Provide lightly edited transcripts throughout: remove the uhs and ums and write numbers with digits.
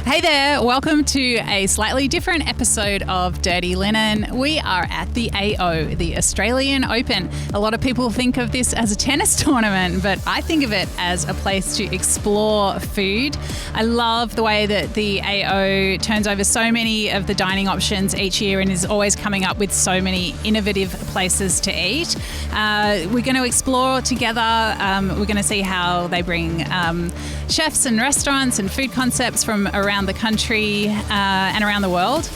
Hey there, welcome to a slightly different episode of Dirty Linen. We are at the AO, the Australian Open. A lot of people think of this as a tennis tournament, but I think of it as a place to explore food. I love the way that the AO turns over so many of the dining options each year and is always coming up with so many innovative places to eat. We're going to explore together. We're going to see how they bring chefs and restaurants and food concepts from around the country and around the world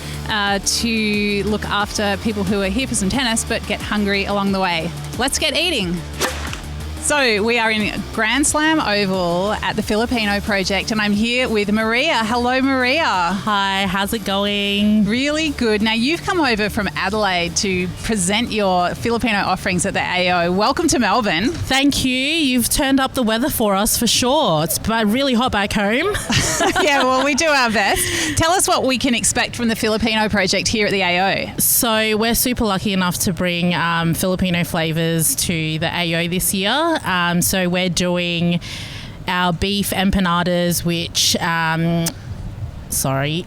to look after people who are here for some tennis but get hungry along the way. Let's get eating. So we are in Grand Slam Oval at the Filipino project and I'm here with Maria. Hello, Maria. Hi, how's it going? Really good. Now you've come over from Adelaide to present your Filipino offerings at the AO. Welcome to Melbourne. Thank you. You've turned up the weather for us for sure. It's really hot back home. Yeah, well, we do our best. Tell us what we can expect from the Filipino project here at the AO. So we're super lucky enough to bring Filipino flavours to the AO this year. So we're doing our beef empanadas,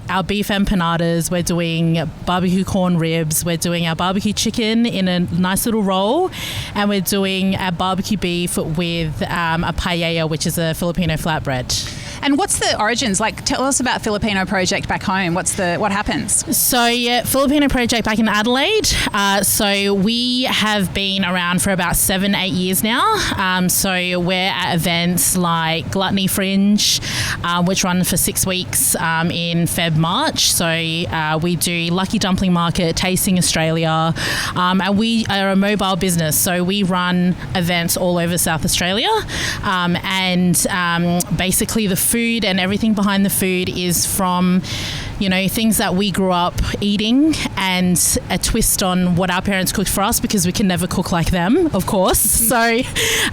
our beef empanadas, we're doing barbecue corn ribs, we're doing our barbecue chicken in a nice little roll, and we're doing our barbecue beef with a paella, which is a Filipino flatbread. And what's the origins? Like, tell us about Filipino project back home. What happens? So, yeah, Filipino project back in Adelaide. So we have been around for about 7-8 years now. So we're at events like Gluttony Fringe, which run for 6 weeks in March. So we do Lucky Dumpling Market, Tasting Australia, and we are a mobile business. So we run events all over South Australia, and basically the food and everything behind the food is from, things that we grew up eating and a twist on what our parents cooked for us because we can never cook like them, of course. So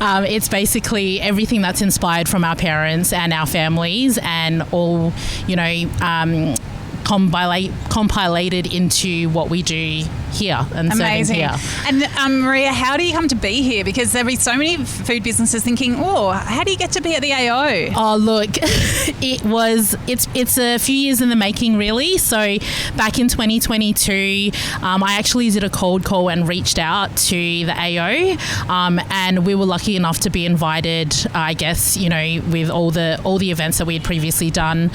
it's basically everything that's inspired from our parents and our families and all, compilated into what we do here and amazing. Serving here. And Maria, how do you come to be here? Because there be so many food businesses thinking, how do you get to be at the AO? Oh, look, it's a few years in the making, really. So back in 2022, I actually did a cold call and reached out to the AO, and we were lucky enough to be invited, I guess, with all the events that we had previously done.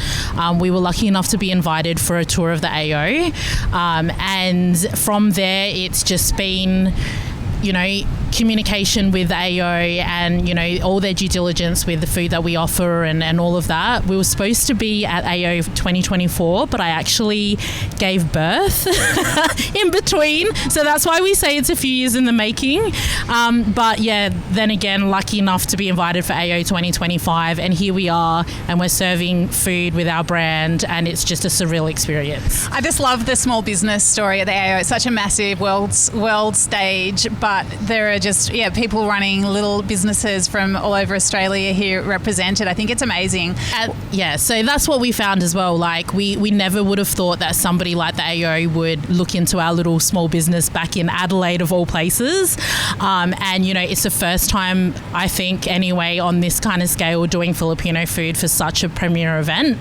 We were lucky enough to be invited for a tour of the AO, and from there it's just been communication with AO and all their due diligence with the food that we offer and all of that. We were supposed to be at AO 2024, but I actually gave birth in between, so that's why we say it's a few years in the making. But yeah, then again, lucky enough to be invited for AO 2025, and here we are, and we're serving food with our brand, and it's just a surreal experience. I just love the small business story at the AO. It's such a massive world stage, but there are just people running little businesses from all over Australia here represented. I think it's amazing. So that's what we found as well. Like we never would have thought that somebody like the AO would look into our little small business back in Adelaide of all places. And it's the first time, I think anyway, on this kind of scale doing Filipino food for such a premier event.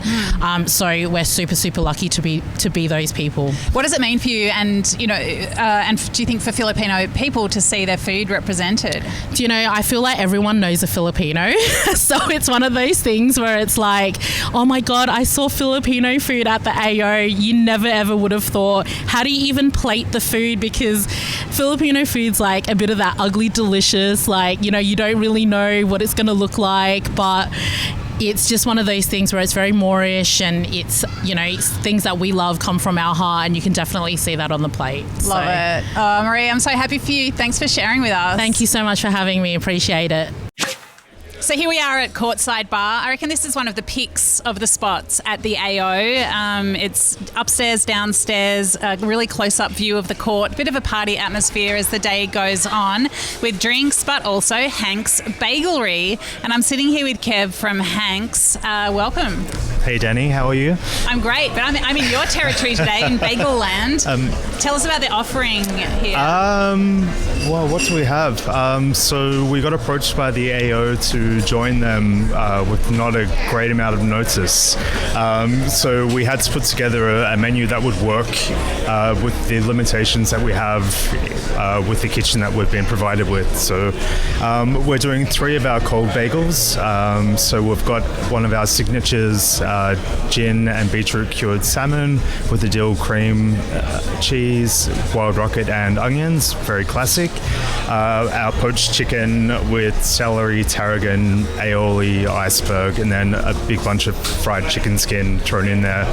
So we're super, super lucky to be those people. What does it mean for you and do you think for Filipino people to see their food represented? I feel like everyone knows a Filipino. So it's one of those things where it's like, oh my God, I saw Filipino food at the AO. You never ever would have thought, how do you even plate the food? Because Filipino food's like a bit of that ugly delicious, like, you don't really know what it's going to look like, but it's just one of those things where it's very Moorish and it's things that we love come from our heart, and you can definitely see that on the plate. Love it. Oh, Maria, I'm so happy for you. Thanks for sharing with us. Thank you so much for having me. Appreciate it. So here we are at Courtside Bar. I reckon this is one of the picks of the spots at the AO. It's upstairs, downstairs, a really close-up view of the court. Bit of a party atmosphere as the day goes on with drinks, but also Hank's Bagelry. And I'm sitting here with Kev from Hank's. Welcome. Hey Dani, how are you? I'm great, but I'm in your territory today in Bagel Land. Tell us about the offering here. Well, what do we have? So we got approached by the AO to join them with not a great amount of notice. So we had to put together a menu that would work with the limitations that we have with the kitchen that we've been provided with. So we're doing 3 of our cold bagels. So we've got one of our signatures, gin and beetroot cured salmon with the dill cream, cheese, wild rocket and onions, very classic. Our poached chicken with celery, tarragon, aioli, iceberg, and then a big bunch of fried chicken skin thrown in there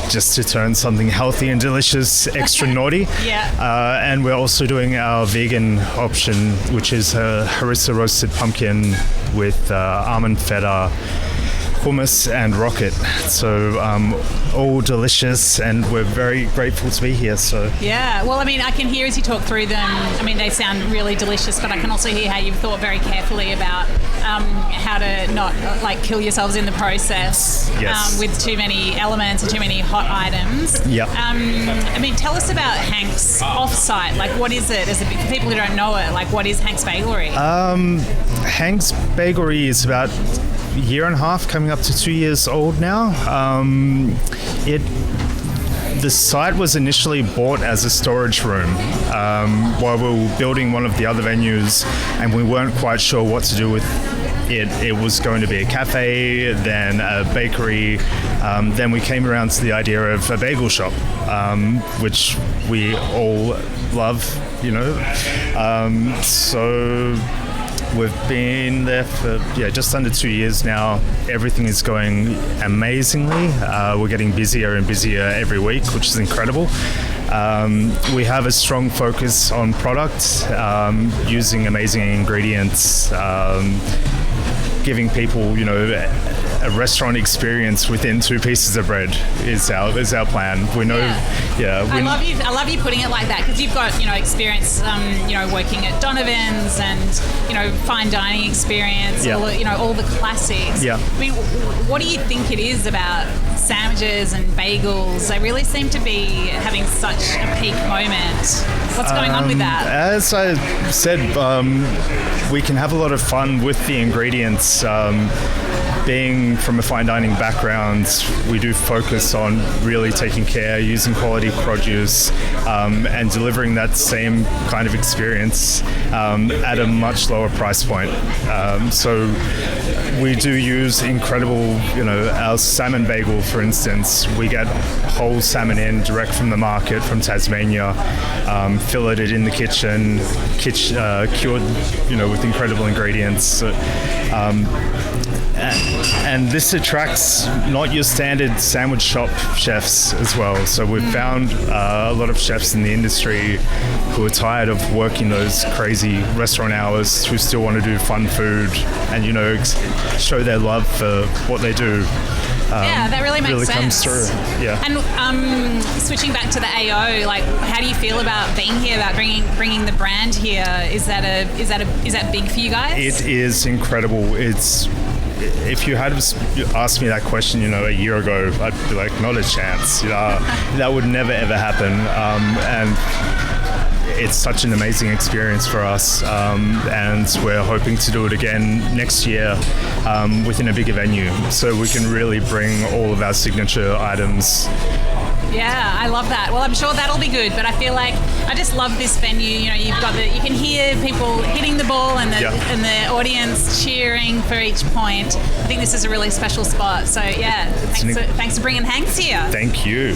just to turn something healthy and delicious extra naughty. Yeah. And we're also doing our vegan option, which is a harissa roasted pumpkin with almond feta, hummus and rocket. So all delicious, and we're very grateful to be here. So yeah, well, I mean, I can hear as you talk through them, I mean, they sound really delicious, but I can also hear how you've thought very carefully about how to not kill yourselves in the process. Yes. With too many elements and too many hot items. Yeah. I mean, tell us about Hank's offsite. Like, what is it? For people who don't know it, what is Hank's Bagelery? Hank's Bagelery is about a year and a half, coming up to 2 years old now. The site was initially bought as a storage room while we were building one of the other venues, and we weren't quite sure what to do with it. It was going to be a cafe, then a bakery, then we came around to the idea of a bagel shop, which we all love, so we've been there for just under 2 years now. Everything is going amazingly. We're getting busier and busier every week, which is incredible. We have a strong focus on product, using amazing ingredients, giving people, a restaurant experience within 2 pieces of bread is our plan. We know, I love you putting it like that, because you've got experience, working at Donovan's and fine dining experience, all the classics. Yeah. I mean, what do you think it is about sandwiches and bagels? They really seem to be having such a peak moment. What's going on with that? As I said, we can have a lot of fun with the ingredients. Being from a fine dining background, we do focus on really taking care, using quality produce, and delivering that same kind of experience at a much lower price point. So we do use incredible, our salmon bagel, for instance. We get whole salmon in direct from the market from Tasmania, filleted in the kitchen, cured, with incredible ingredients. So, and this attracts not your standard sandwich shop chefs as well. So we've found a lot of chefs in the industry who are tired of working those crazy restaurant hours, who still want to do fun food and, show their love for what they do. That really makes sense. Comes through. Yeah. And switching back to the AO, how do you feel about being here, about bringing the brand here? Is that big for you guys? It is incredible. If you had asked me that question, a year ago, I'd be like, not a chance. That would never ever happen. And it's such an amazing experience for us, and we're hoping to do it again next year within a bigger venue, so we can really bring all of our signature items. Yeah, I love that. Well, I'm sure that'll be good, but I feel like I just love this venue. You can hear people hitting the ball and the audience cheering for each point. I think this is a really special spot. So thanks for bringing Hanks here. Thank you.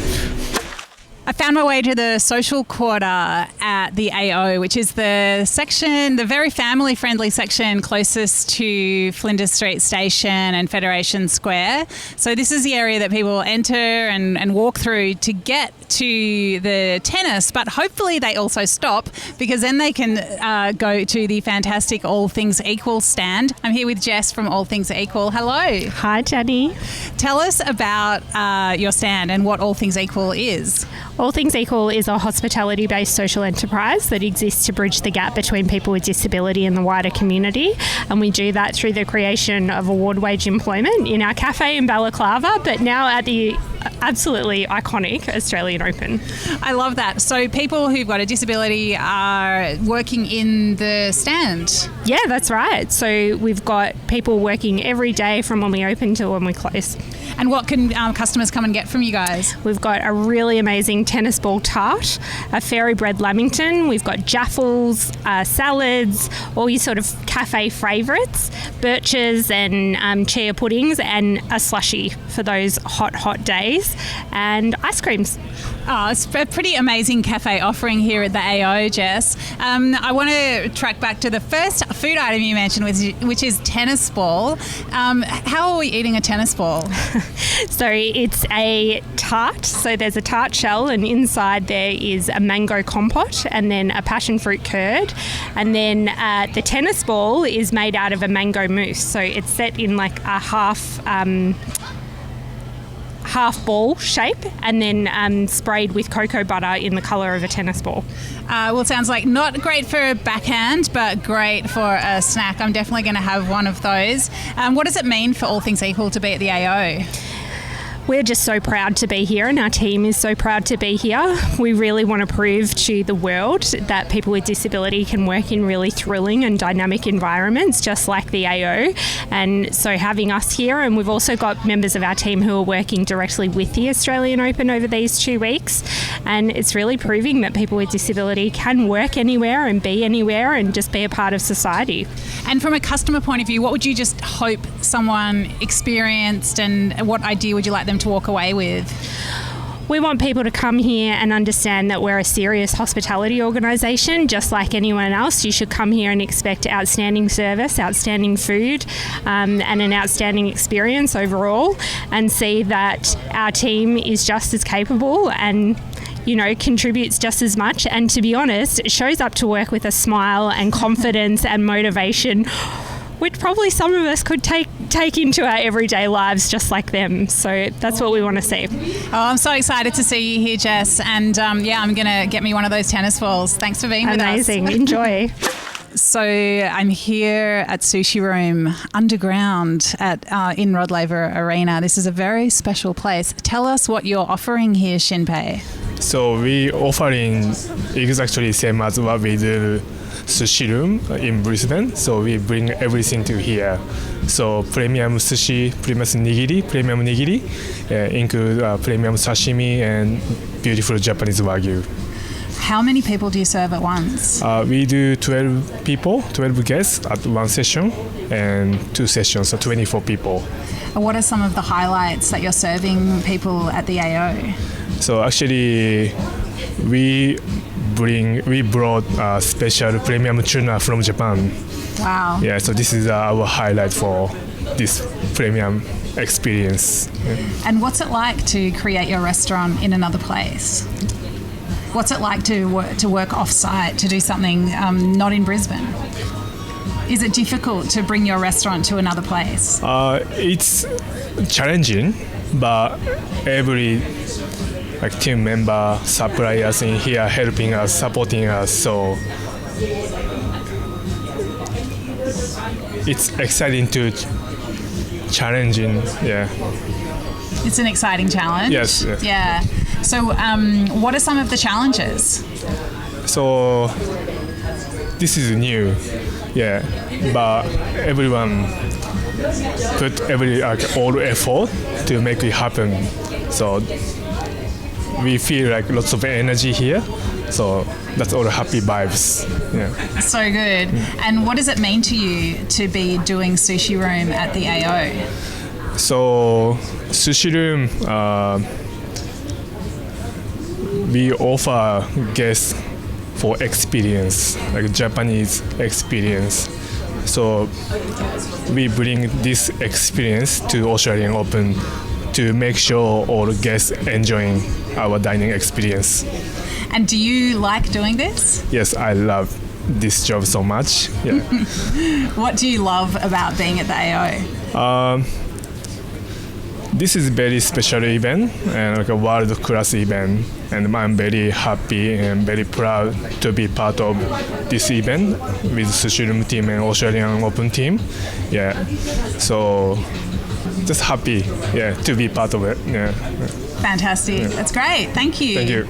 I found my way to the social quarter at the AO, which is the section, the very family-friendly section closest to Flinders Street Station and Federation Square. So this is the area that people enter and walk through to get to the tennis, but hopefully they also stop, because then they can go to the fantastic All Things Equal stand. I'm here with Jess from All Things Equal. Hello. Hi, Dani. Tell us about your stand and what All Things Equal is. All Things Equal is a hospitality-based social enterprise that exists to bridge the gap between people with disability and the wider community, and we do that through the creation of award wage employment in our cafe in Balaclava, but now at the absolutely iconic Australian Open. I love that. So people who've got a disability are working in the stand? Yeah, that's right. So we've got people working every day from when we open to when we close. And what can customers come and get from you guys? We've got a really amazing tennis ball tart, a fairy bread lamington, we've got jaffles, salads, all your sort of cafe favourites, birches and chia puddings, and a slushie for those hot days, and ice creams. Oh, it's a pretty amazing cafe offering here at the AO, Jess. I want to track back to the first food item you mentioned, which is tennis ball. How are we eating a tennis ball? So it's a tart. So there's a tart shell, and inside there is a mango compote and then a passion fruit curd. And then the tennis ball is made out of a mango mousse. So it's set in like a half ball shape and then sprayed with cocoa butter in the colour of a tennis ball. Well, it sounds like not great for a backhand, but great for a snack. I'm definitely going to have one of those. What does it mean for All Things Equal to be at the AO? We're just so proud to be here, and our team is so proud to be here. We really want to prove to the world that people with disability can work in really thrilling and dynamic environments, just like the AO. And so having us here, and we've also got members of our team who are working directly with the Australian Open over these 2 weeks. And it's really proving that people with disability can work anywhere and be anywhere and just be a part of society. And from a customer point of view, what would you just hope someone experienced, and what idea would you like them to walk away with? We want people to come here and understand that we're a serious hospitality organisation, just like anyone else. You should come here and expect outstanding service, outstanding food, and an outstanding experience overall, and see that our team is just as capable and contributes just as much, and to be honest, shows up to work with a smile and confidence and motivation, which probably some of us could take into our everyday lives just like them. So that's what we want to see. Oh, I'm so excited to see you here, Jess. And I'm going to get me one of those tennis balls. Thanks for being with us. Amazing. Enjoy. So I'm here at Sushi Room underground in Rod Laver Arena. This is a very special place. Tell us what you're offering here, Shinpei. So we offering exactly same as what we do sushi room in Brisbane. So we bring everything to here. So premium sushi, premium nigiri, include premium sashimi and beautiful Japanese wagyu. How many people do you serve at once? We do 12 guests at one session, and 2 sessions, so 24 people. What are some of the highlights that you're serving people at the AO? So actually, we brought special premium tuna from Japan. Wow. Yeah, so this is our highlight for this premium experience. Yeah. And what's it like to create your restaurant in another place? What's it like to work off-site, to do something not in Brisbane? Is it difficult to bring your restaurant to another place? It's challenging, but every team member, suppliers in here helping us, supporting us, so it's exciting to challenging, yeah. It's an exciting challenge? Yes. Yeah. So what are some of the challenges? So this is new, yeah, but everyone put all effort to make it happen. So we feel like lots of energy here. So that's all happy vibes. Yeah. So good. And what does it mean to you to be doing Sushi Room at the AO? So Sushi Room, we offer guests for experience, like Japanese experience. So we bring this experience to Australian Open to make sure all guests enjoying our dining experience. And do you like doing this? Yes, I love this job so much. Yeah. What do you love about being at the AO? this is a very special event and like a world-class event, and I'm very happy and very proud to be part of this event with Sushi Room team and Australian Open team. Yeah, so just happy, to be part of it. Yeah. Fantastic. That's great. Thank you. Thank you.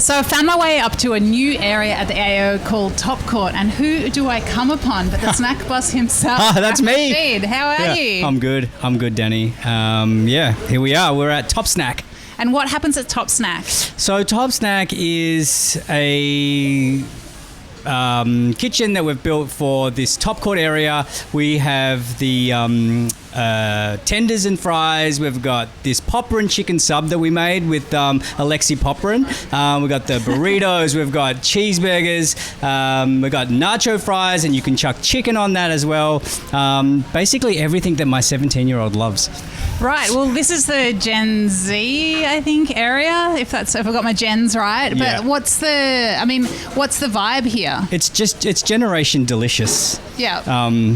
So I found my way up to a new area at the AO called Top Court, and who do I come upon but the snack boss himself? That's me. Rashid. How are you? I'm good, Danny. Here we are. We're at Top Snack. And what happens at Top Snack? So Top Snack is a kitchen that we've built for this Top Court area. We have the tenders and fries. We've got this Popyrin chicken sub that we made with Alexei Popyrin. We've got the burritos. We've got cheeseburgers. We've got nacho fries, and you can chuck chicken on that as well. Basically everything that my 17-year-old loves. Right. Well, this is the Gen Z, I think, area. If I got my gens right. But Yeah. what's the vibe here? It's generation delicious. Yeah.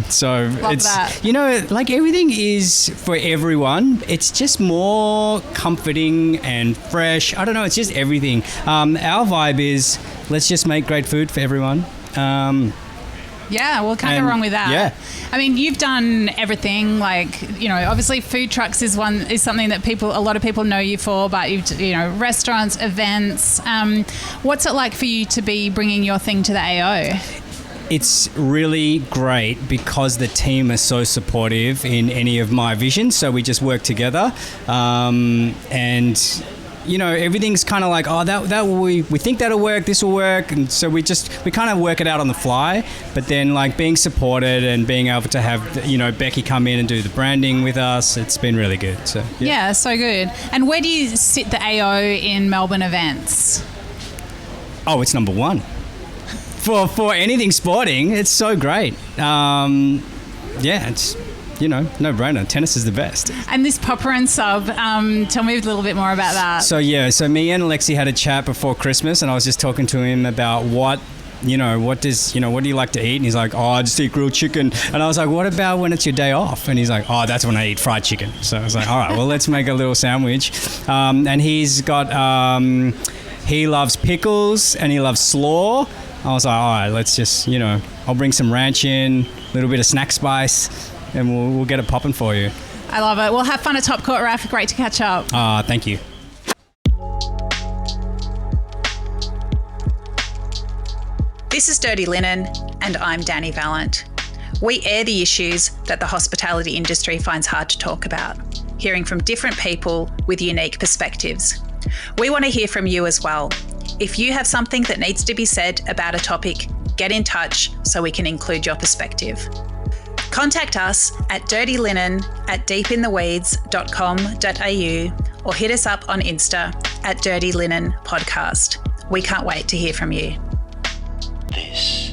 So Love it's that. like everything is for everyone. It's just more comforting and fresh. I don't know. It's just everything. Our vibe is let's just make great food for everyone. Yeah, well, can't go wrong with that. Yeah. I mean, you've done everything. Like, obviously, food trucks is something that a lot of people know you for. But restaurants, events. What's it like for you to be bringing your thing to the AO? It's really great because the team is so supportive in any of my visions. So we just work together, and everything's kind of like, that we think that'll work, this will work, and so we kind of work it out on the fly. But then like being supported and being able to have Becky come in and do the branding with us, it's been really good. So Yeah, so good. And where do you sit the AO in Melbourne events? Oh, it's number one for anything sporting. It's so great. It's no brainer. Tennis is the best. And this Popyrin sub, tell me a little bit more about that. So me and Alexei had a chat before Christmas, and I was just talking to him about what do you like to eat? And he's like, I just eat grilled chicken. And I was like, what about when it's your day off? And he's like, that's when I eat fried chicken. So I was like, all right, well, let's make a little sandwich. And he's got, he loves pickles and he loves slaw. I was like, all right, let's just, I'll bring some ranch in, a little bit of snack spice, and we'll get it popping for you. I love it. Well, have fun at Top Court, Raf. Great to catch up. Thank you. This is Dirty Linen, and I'm Dani Valent. We air the issues that the hospitality industry finds hard to talk about, hearing from different people with unique perspectives. We want to hear from you as well. If you have something that needs to be said about a topic, get in touch so we can include your perspective. Contact us at dirtylinenat.deepintheweeds.com.au or hit us up on Insta at Dirty Linen Podcast. We can't wait to hear from you. This